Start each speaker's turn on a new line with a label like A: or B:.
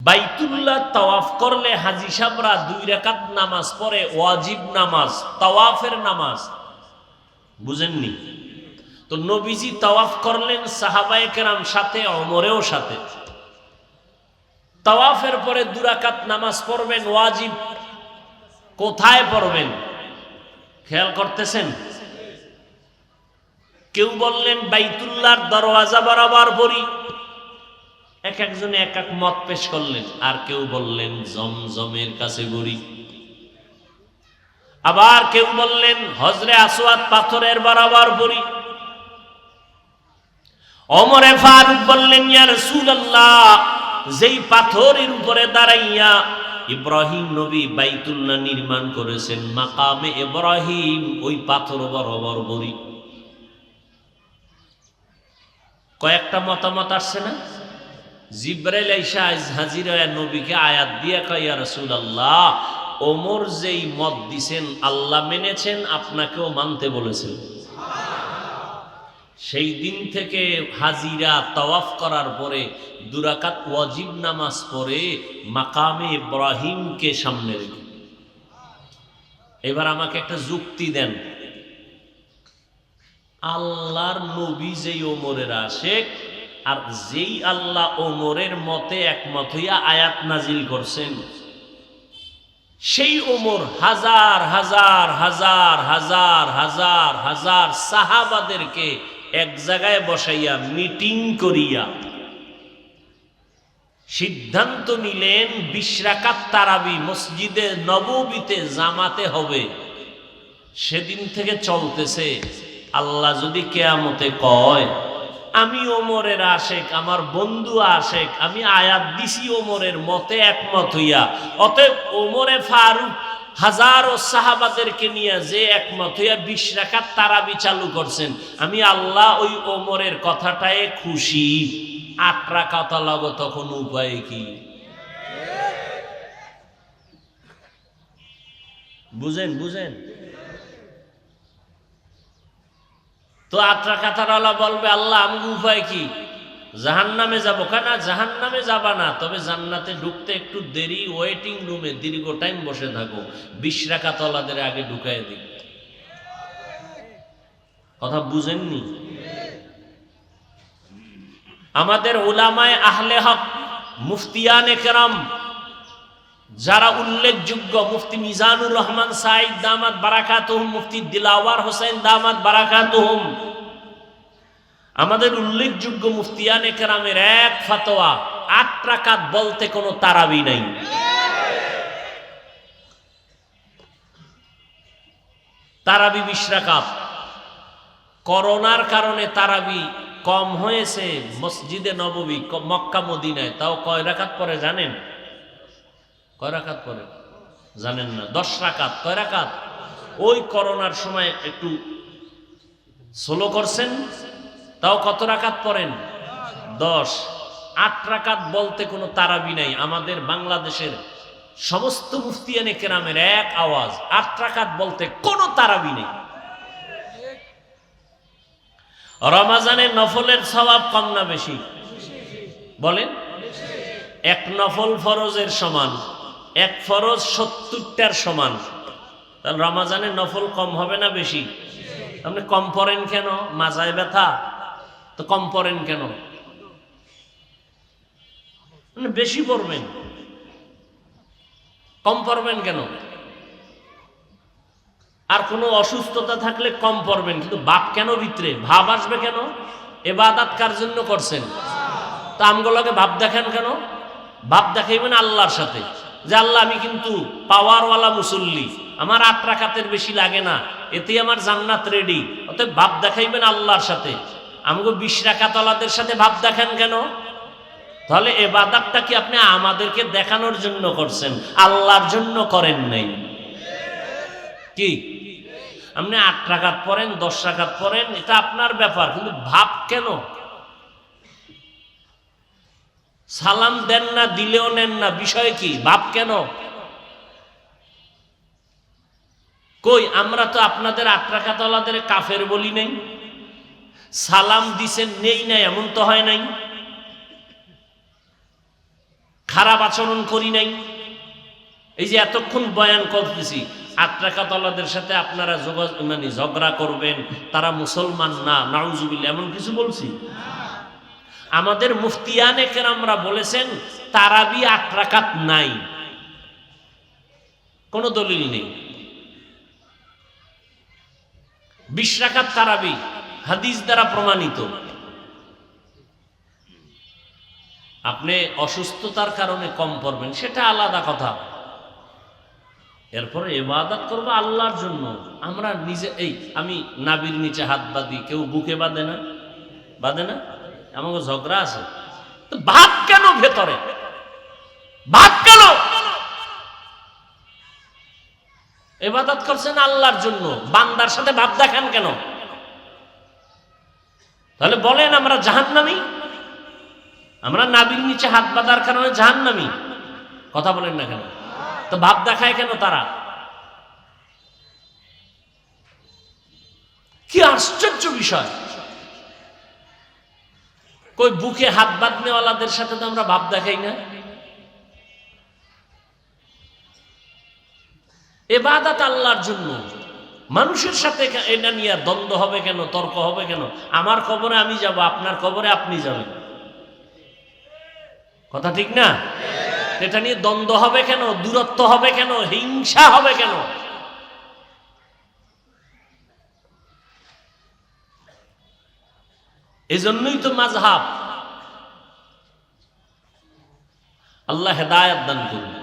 A: বাইতুল্লাহ তাওয়াফ করলে হাজী সাহেবরা 2 রাকাত নামাজ পড়ে, ওয়াজিব নামাজ, তাওয়াফের নামাজ। বুঝেননি? তো নবীজি তাওয়াফ করলেন, সাহাবায়ে কেরাম সাথে, ওমরেও সাথে। তাওয়াফের পরে 2 রাকাত নামাজ পড়বেন, ওয়াজিব। কোথায় পড়বেন খেয়াল করতেছেন? কেউ বললেন বাইতুল্লাহর দরওয়াজা বরাবর পড়ি, এক একজনে এক এক মত পেশ করলেন। আর কেউ বললেন জমজমের কাছে পড়ি, আবার কেউ বললেন হজরে আসওয়াদ পাথরের বরাবর পড়ি। ওমরে ফারুক বললেন, ইয়া রাসূলুল্লাহ, যেই পাথরের উপরে দাঁড়াইয়া ইব্রাহিম নবী বাইতুল্লাহ নির্মাণ করেছেন, মাকামে ইব্রাহিম, ওই পাথর বরাবর পড়ি। কয়েকটা মতামত আসছে না? জিবরাইল আইসা হাজির হয়ে নবীকে আয়াত দিয়ে কয়, ইয়া রাসূলুল্লাহ, ওমর যেই মত দিছেন আল্লাহ মেনেছেন, আপনাকেও মানতে বলেছেন। সেই দিন থেকে হাজিরা তাওয়াফ করার পরে 2 রাকাত ওয়াজিব নামাজ পড়ে মাকামে ইব্রাহিমকে সামনে রেখে। এবার আমাকে একটা যুক্তি দেন, আল্লাহর নবী যেই ওমরের আশেক, আর যেই আল্লাহ ওমরের মতে একমত হইয়া আয়াত নাজিল করছেন, সেই ওমর হাজার হাজার হাজার হাজার হাজার হাজার সাহাবাদেরকে এক জায়গায় বসাইয়া মিটিং করিয়া সিদ্ধান্ত নিলেন 20 রাকাত তারাবি মসজিদে নববীতে জামাতে হবে। সেদিন থেকে চলতেছে। আল্লাহ যদি কিয়ামতে কয় আমি ওমরের আশেক, আমার বন্ধু আশেক, আমি আয়াত দিছি ওমরের মতে একমত হইয়া, অতএব ওমরে ফারুক হাজারো সাহাবাদেরকে নিয়ে যে একমত হইয়া 20 রাকাত তারাবি চালু করছেন, আমি আল্লাহ ওই ওমরের কথাটায় খুশি। 8 রাকাত লাগো, তখন উপায় কি? বুঝেন? বুঝেন তো? 8 রাকাতের আল্লাহ বলবে, আল্লাহ আমি উপায় কি? জাহান্নামে যাবো কেনা? জাহান্নামে যাবা না, তবে জান্নাতে ঢুকতে একটু দেরি, ওয়েটিং রুমে দীর্ঘ টাইম বসে থাকো, 20 রাকাত ওয়ালাদের আগে ঢুকাই দিই। কথা বুঝেননি? আমাদের উলামায়ে আহলে হক, মুফতিয়ানে কেরাম, যারা উল্লেখযোগ্য, মুফতি মিজানুর রহমান সাইদ দামাত বারাকাতুহুম, মুফতি দিলাওয়ার হোসেন দামাত বারাকাতুহুম, আমাদের উল্লেখযোগ্য মুফতিয়ানে কেরামের এক ফতোয়া, 8 রাকাত বলতে কোনো তারাবি নাই। তারাবি 20 রাকাত। করোনার কারণে তারাবি কম হয়েছে মসজিদে নববী, মক্কা মদিনায়। তাও কয় রাকাত পরে জানেন? কয় রাকাত পরে জানেন না? 10 রাকাত। কয় রাকাত? ওই করোনার সময় একটু স্লো করছেন, তাও কত রাকাত পড়েন? 10। 8 রাকাত বলতে কোনো তারাবি নাই। আমাদের বাংলাদেশের সমস্ত মুফতিয়ানে কেরামের এক আওয়াজ, 8 রাকাত বলতে কোনো তারাবি নেই। রমাজানে নফলের সওয়াব কম না বেশি? বলেন। 1 নফল ফরজের সমান, 1 ফরজ 70টার সমান। তাহলে রমাজানে নফল কম হবে না বেশি? আপনি কম পড়েন কেন? মাজায় ব্যথা তো কম পড়েন কেন? বেশি পড়বেন, কম পড়বেন কেন? আর কোনো অসুস্থতা থাকলে কম পড়বেন, কিন্তু বাপ কেন ভিতরে ভাব আসবে কেন? ইবাদত কার জন্য করছেন? তা আমগুলোকে ভাব দেখেন কেন? ভাব দেখাইবেন আল্লাহর সাথে, যে আল্লাহ আমি কিন্তু পাওয়ারওয়ালা মুসল্লি, আমার 8 রাকাতের বেশি লাগে না, এতেই আমার জান্নাত রেডি। অতএব ভাব দেখাইবেন আল্লাহর সাথে। আমাকে 20 রাকাত ওয়ালাদের সাথে ভাব দেখেন কেন? তাহলে ইবাদতটা কি আপনি আমাদেরকে দেখানোর জন্য করছেন, আল্লাহর জন্য করেন নাই? কি আপনি 8 রাকাত পড়েন, 10 রাকাত পড়েন, এটা আপনার ব্যাপার, কিন্তু ভাব কেন? সালাম দেন না, দিলেও নেন না, বিষয় কি? ভাব কেন? কই আমরা তো আপনাদের 8 রাকাত ওয়ালাদের কাফের বলি নাই, সালাম দিছেন নেই নাই এমন তো হয় নাই। খারাপ আচরণ করি নাই। এই যে এতক্ষণ বয়ান করতেছি, 8 রাকাতওয়ালাদের সাথে আপনারা ঝগড়া করবেন, তারা মুসলমান না, নাউজুবিল্লাহ, এমন কিছু বলছি? আমাদের মুফতিয়ানে কেরামরা বলেছেন তারাবি 8 রাকাত নাই, কোনো দলিল নেই। 20 রাকাত তারাবি হাদিস দ্বারা প্রমাণিত। আপনি অসুস্থতার কারণে কম পড়বেন, সেটা আলাদা কথা। এরপরে ইবাদত করবো আল্লাহর জন্য। আমরা নিজে, এই আমি নাবির নিচে হাত বাঁধি, কেউ বুকে বাঁধে না? বাঁধে না? আমাকে ঝগড়া আছে তো ভাব কেন ভেতরে? ভাব কেন? ইবাদত করছেন আল্লাহর জন্য, বান্দার সাথে ভাব দেখান কেন? তাহলে বলেন আমরা জাহান্নামী? আমরা নাবির নিচে হাত বাঁধার কারণে জাহান্নামী? কথা বলেন না কেন? তো ভাব দেখায় কেন তারা? কি আশ্চর্য বিষয়! কই বুকে হাত বাঁধনেওয়ালাদের সাথে তো আমরা ভাব দেখাই না। ইবাদত আল্লাহর জন্য, মানুষের সাথে এটা নিয়ে দ্বন্দ্ব হবে কেন, তর্ক হবে কেন? আমার কবরে আমি যাব, আপনার কবরে আপনি যাবেন, কথা ঠিক না? এটা নিয়ে দ্বন্দ্ব হবে কেন, দূরত্ব হবে কেন, হিংসা হবে কেন? এজন্যই তো মাযহাব। আল্লাহ হেদায়েত দান করুন।